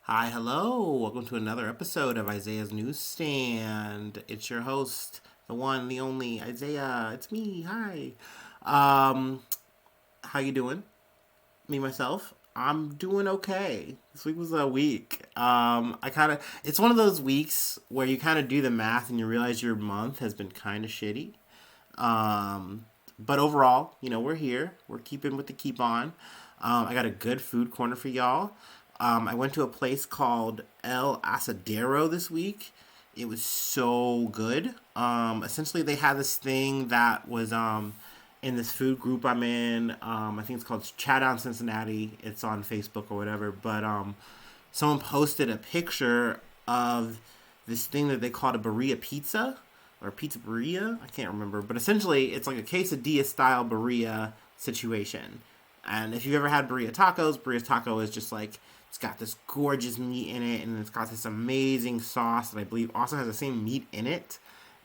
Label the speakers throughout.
Speaker 1: Hi, hello. Welcome to another episode of Isaiah's Newsstand. It's your host, the one, the only Isaiah. It's me. Hi. Um, how you doing? Me myself. I'm doing okay. This week was a week. I kind of it's one of those weeks where you kind of do the math and you realize your month has been kind of shitty. But overall, we're here. We're keeping with the keep on. I got a good food corner for y'all. I went to a place called El Asadero this week. It was so good. Essentially, they had this thing that was in this food group I'm in. I think it's called Chat on Cincinnati. It's on Facebook or whatever. But someone posted a picture of this thing that they called a burrito pizza or pizza burrito. I can't remember, but essentially it's like a quesadilla style burrito situation. And if you've ever had burrito taco is just like it's got this gorgeous meat in it, and it's got this amazing sauce that I believe also has the same meat in it,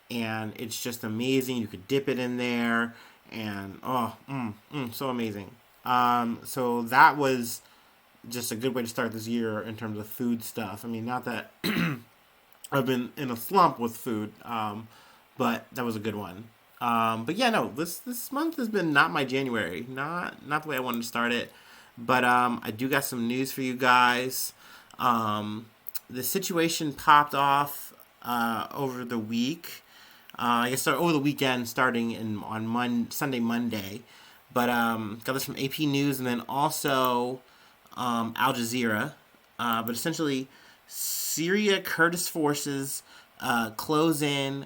Speaker 1: and it's just amazing. You could dip it in there, and so amazing. So that was just a good way to start this year in terms of food stuff. I mean, not that I've been in a slump with food, but that was a good one. But yeah, no, this month has been not my January, not the way I wanted to start it. But I do got some news for you guys. The situation popped off over the week. I guess over the weekend, starting on Sunday, Monday. But got this from AP News and then also Al Jazeera. But essentially, Syria Kurdish forces close in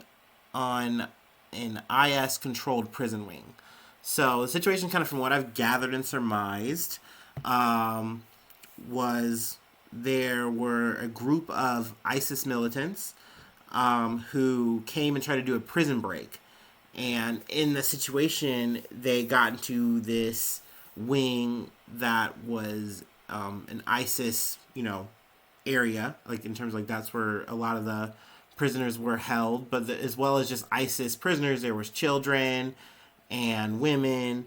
Speaker 1: on an IS-controlled prison wing. So the situation, kind of from what I've gathered and surmised, was there were a group of ISIS militants who came and tried to do a prison break. And in the situation, they got into this wing that was an ISIS, area, like in terms of, like, that's where a lot of the prisoners were held, but as well as just ISIS prisoners, there was children and women,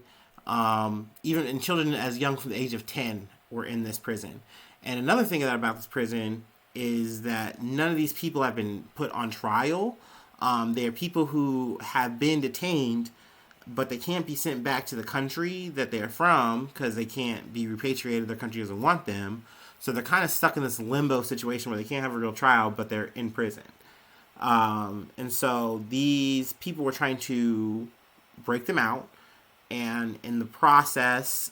Speaker 1: even and children as young from the age of 10 were in this prison. And another thing about this prison is that none of these people have been put on trial. They are people who have been detained, but they can't be sent back to the country that they're from because they can't be repatriated. Their country doesn't want them. So they're kind of stuck in this limbo situation where they can't have a real trial, but they're in prison. And so these people were trying to break them out. And in the process,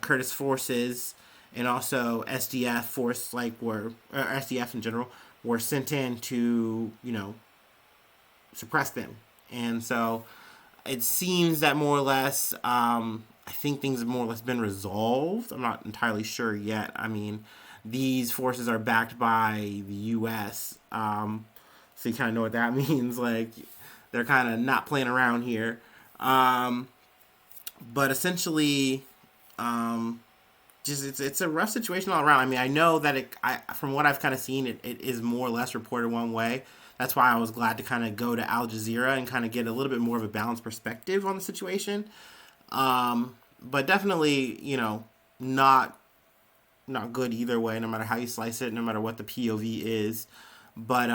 Speaker 1: Kurdish forces and also SDF force, or SDF in general, were sent in to, suppress them. And so it seems that more or less, I think things have more or less been resolved. I'm not entirely sure yet. I mean, these forces are backed by the U.S., so you kind of know what that means. Like, they're kind of not playing around here. But essentially, just it's a rough situation all around. I mean, I know that from what I've kind of seen, it is more or less reported one way. That's why I was glad to kind of go to Al Jazeera and kind of get a little bit more of a balanced perspective on the situation. But definitely, not good either way, no matter how you slice it, no matter what the POV is. But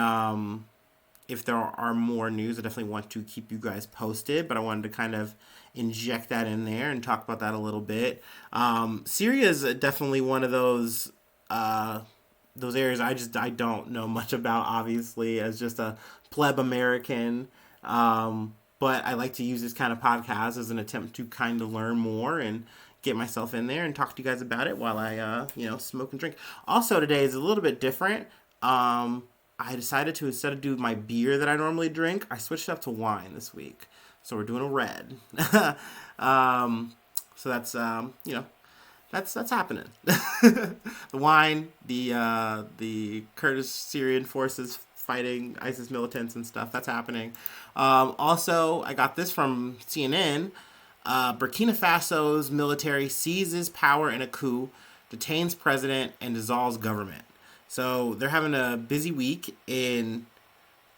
Speaker 1: if there are more news, I definitely want to keep you guys posted. But I wanted to kind of inject that in there and talk about that a little bit. Syria is definitely one of those areas I don't know much about, obviously, as just a pleb American. But I like to use this kind of podcast as an attempt to kind of learn more and get myself in there and talk to you guys about it while I, smoke and drink. Also, today is a little bit different. I decided to, instead of do my beer that I normally drink, I switched up to wine this week. So we're doing a red. So that's, that's happening. The wine, the Kurdish Syrian forces fighting ISIS militants and stuff, that's happening. Also, I got this from CNN. Burkina Faso's military seizes power in a coup, detains president, and dissolves government. So they're having a busy week in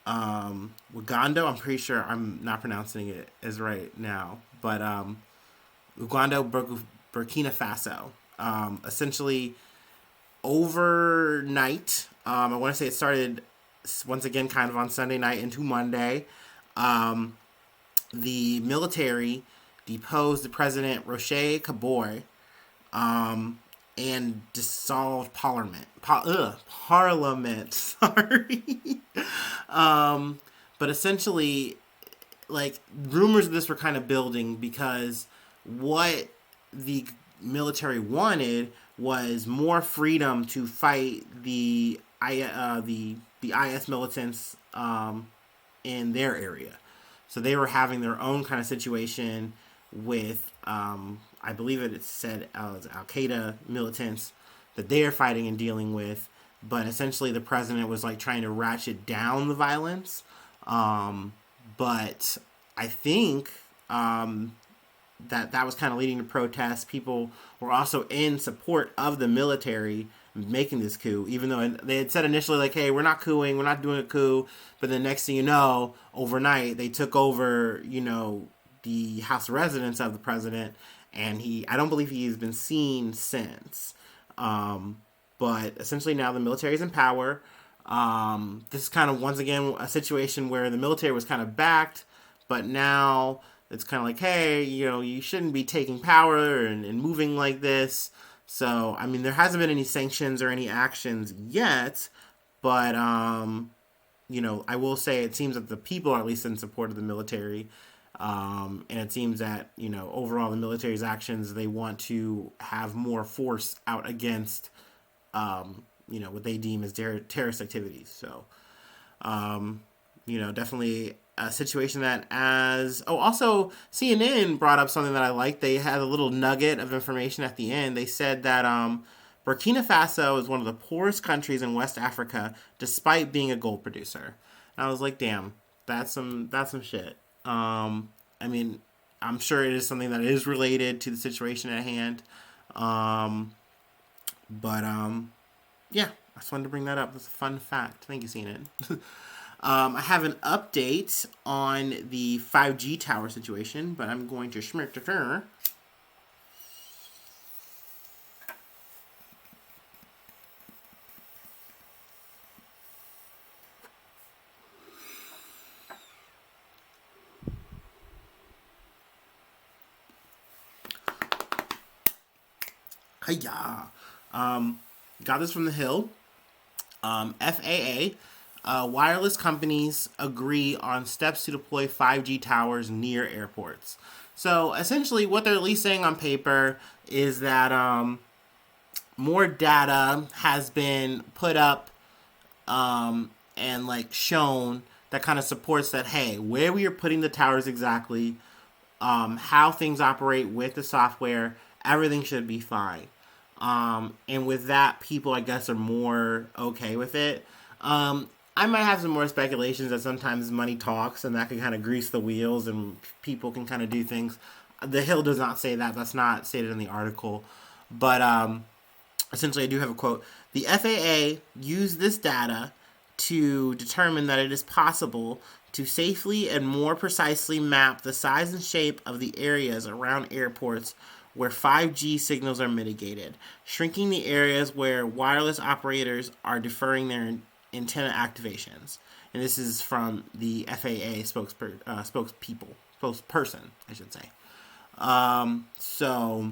Speaker 1: Uganda. I'm pretty sure I'm not pronouncing it as right now, but Uganda, Burkina Faso. Essentially, over night, I want to say it started once again kind of on Sunday night into Monday. Um, the military deposed the president Rocher Kabore, um, and dissolved Parliament. Parliament. Sorry. um, but essentially, like, rumors of this were kind of building because what the military wanted was more freedom to fight the IS militants in their area. So they were having their own kind of situation with, I believe it said Al Qaeda militants that they are fighting and dealing with. But essentially, the president was like trying to ratchet down the violence. But I think that was kind of leading to protests. People were also in support of the military making this coup, even though they had said initially, like, hey, we're not coupping, we're not doing a coup. But the next thing you know, overnight, they took over, the House of Residence of the president. And I don't believe he's been seen since. But essentially now the military is in power. This is kind of, once again, a situation where the military was kind of backed, but now it's kind of like, hey, you shouldn't be taking power and moving like this. So, I mean, there hasn't been any sanctions or any actions yet, but, I will say it seems that the people are at least in support of the military. And it seems that, overall the military's actions, they want to have more force out against, what they deem as terrorist activities. So, definitely a situation that also CNN brought up something that I liked. They had a little nugget of information at the end. They said that, Burkina Faso is one of the poorest countries in West Africa, despite being a gold producer. And I was like, damn, that's some shit. I mean, I'm sure it is something that is related to the situation at hand. Yeah, I just wanted to bring that up. That's a fun fact. Thank you, CNN. I have an update on the 5G tower situation, but I'm going to schmirk to her. Hiya. Got this from the Hill. FAA. Wireless companies agree on steps to deploy 5G towers near airports. So essentially what they're at least saying on paper is that more data has been put up and like shown that kind of supports that, hey, where we are putting the towers exactly, how things operate with the software, everything should be fine. And with that, people, I guess, are more okay with it. I might have some more speculations that sometimes money talks and that can kind of grease the wheels and people can kind of do things. The Hill does not say that. That's not stated in the article. But essentially, I do have a quote. The FAA used this data to determine that it is possible to safely and more precisely map the size and shape of the areas around airports where 5G signals are mitigated, shrinking the areas where wireless operators are deferring their antenna activations. And this is from the FAA spokesperson, I should say. So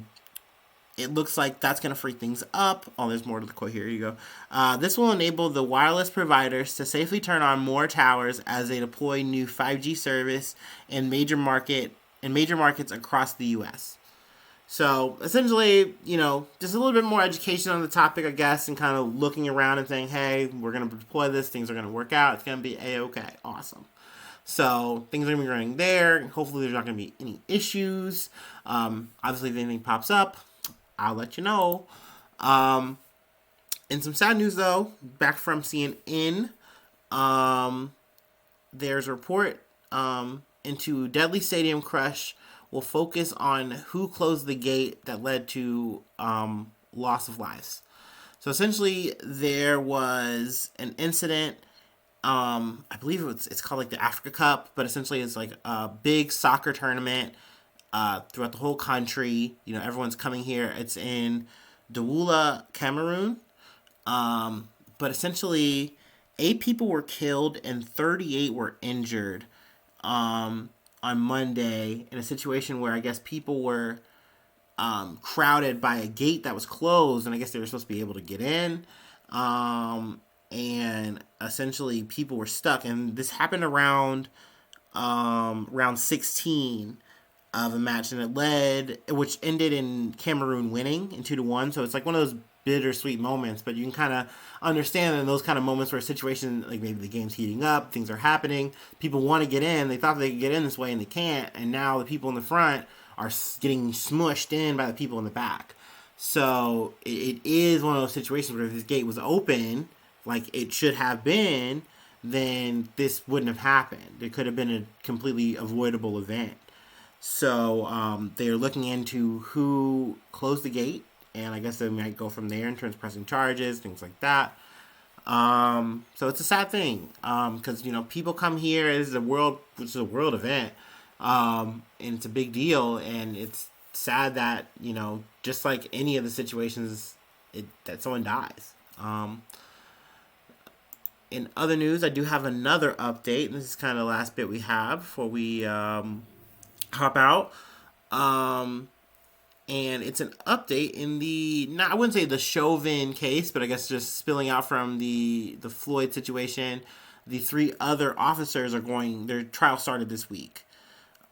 Speaker 1: it looks like that's going to free things up. Oh, there's more to the quote here. Here you go. This will enable the wireless providers to safely turn on more towers as they deploy new 5G service in major markets across the U.S. So essentially, just a little bit more education on the topic, I guess, and kind of looking around and saying, hey, we're going to deploy this. Things are going to work out. It's going to be A-okay. Awesome. So things are going to be running there. Hopefully there's not going to be any issues. Obviously, if anything pops up, I'll let you know. And some sad news, though, back from CNN. There's a report into deadly stadium crush will focus on who closed the gate that led to loss of lives. So essentially, there was an incident. I believe it's called like the Africa Cup, but essentially it's like a big soccer tournament throughout the whole country. Everyone's coming here. It's in Douala, Cameroon. But essentially, 8 people were killed and 38 were injured on Monday in a situation where I guess people were crowded by a gate that was closed, and I guess they were supposed to be able to get in. And essentially, people were stuck, and this happened around round 16 of the match, and which ended in Cameroon winning in 2-1. So it's like one of those bittersweet moments, but you can kind of understand in those kind of moments where a situation, like maybe the game's heating up, things are happening, people want to get in, they thought they could get in this way and they can't, and now the people in the front are getting smushed in by the people in the back. So it is one of those situations where if this gate was open, like it should have been, then this wouldn't have happened. It could have been a completely avoidable event. So they're looking into who closed the gate, and I guess they might go from there in terms of pressing charges, things like that. So it's a sad thing because people come here. This is a world event, and it's a big deal, and it's sad that just like any of the situations, that someone dies. In other news, I do have another update, and this is kind of the last bit we have before we hop out. And it's an update in I wouldn't say the Chauvin case, but I guess just spilling out from the Floyd situation. The 3 other officers their trial started this week.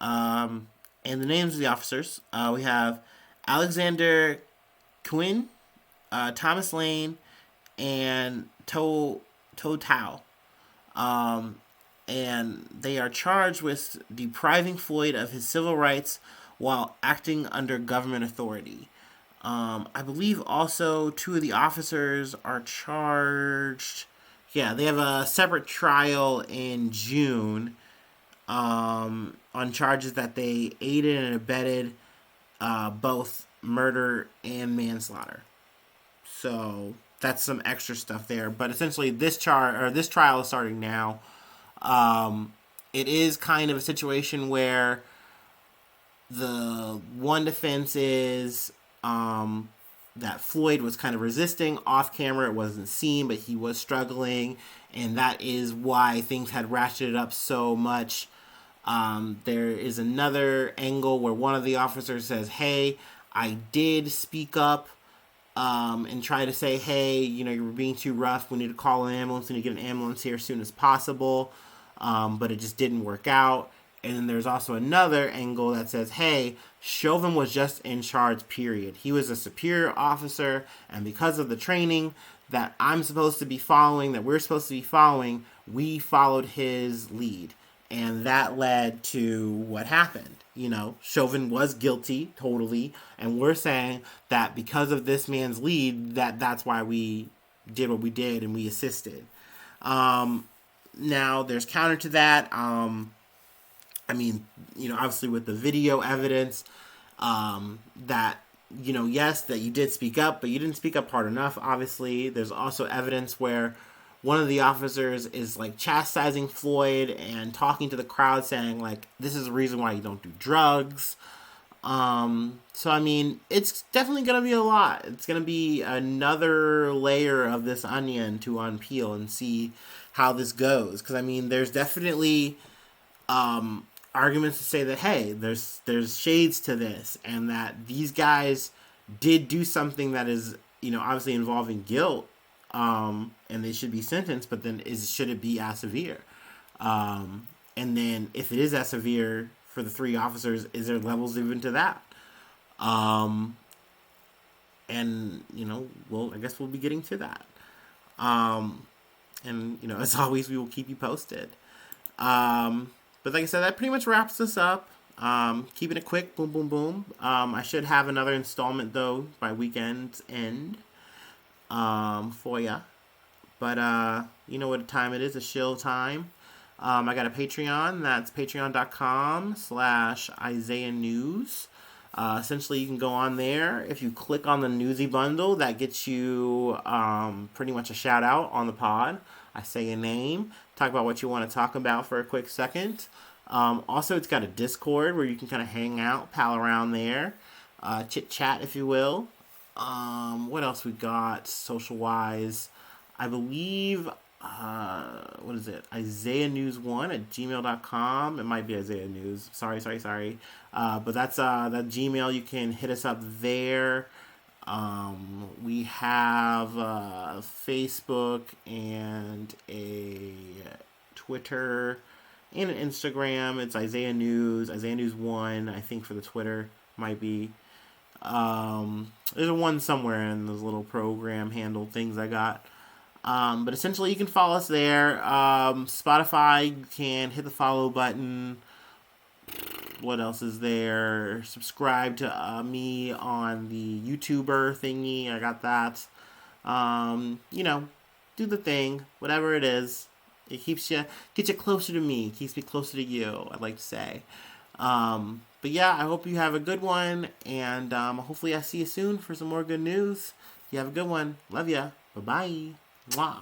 Speaker 1: And the names of the officers, we have Alexander Quinn, Thomas Lane, and To Tao. And they are charged with depriving Floyd of his civil rights while acting under government authority. I believe also 2 of the officers are charged. Yeah, they have a separate trial in June on charges that they aided and abetted both murder and manslaughter. So that's some extra stuff there. But essentially, this trial is starting now. It is kind of a situation where the one defense is that Floyd was kind of resisting off camera. It wasn't seen, but he was struggling, and that is why things had ratcheted up so much. There is another angle where one of the officers says, "Hey, I did speak up and try to say, hey, you were being too rough. We need to call an ambulance. We need to get an ambulance here as soon as possible." But it just didn't work out. And then there's also another angle that says, hey, Chauvin was just in charge, period. He was a superior officer, and because of the training that I'm supposed to be following, that we're supposed to be following, we followed his lead. And that led to what happened. Chauvin was guilty, totally, and we're saying that because of this man's lead, that's why we did what we did and we assisted. Now, there's counter to that. Obviously with the video evidence, that, yes, that you did speak up, but you didn't speak up hard enough, obviously. There's also evidence where one of the officers is, like, chastising Floyd and talking to the crowd saying, like, this is the reason why you don't do drugs. It's definitely going to be a lot. It's going to be another layer of this onion to unpeel and see how this goes. Because, there's definitely arguments to say that, hey, there's shades to this, and that these guys did do something that is, obviously involving guilt, and they should be sentenced, but then should it be as severe? And then if it is as severe for the 3 officers, is there levels even to that? I guess we'll be getting to that. As always, we will keep you posted. But like I said, that pretty much wraps us up. Keeping it quick, boom, boom, boom. I should have another installment, though, by weekend's end for ya. But you know what time it is, a shill time. I got a Patreon. That's patreon.com/Isaiah News. Essentially, you can go on there. If you click on the Newsy bundle, that gets you pretty much a shout out on the pod. I say your name, talk about what you want to talk about for a quick second. Also, it's got a Discord where you can kind of hang out, pal around there, chit chat, if you will. What else we got social wise? I believe, what is it? Isaiah News 1 at gmail.com. It might be Isaiah News. Sorry. But that's that Gmail. You can hit us up there. We have Facebook and a Twitter and an Instagram. It's Isaiah News 1, I think, for the Twitter. Might be. There's a one somewhere in those little program handle things I got. But essentially, you can follow us there. Spotify, you can hit the follow button. What else is there? Subscribe to me on the YouTuber thingy. I got that. You know, do the thing, whatever it is. It gets you closer to me. It keeps me closer to you, I'd like to say. But yeah, I hope you have a good one, and hopefully I see you soon for some more good news. You have a good one. Love ya. Bye-bye. Mwah.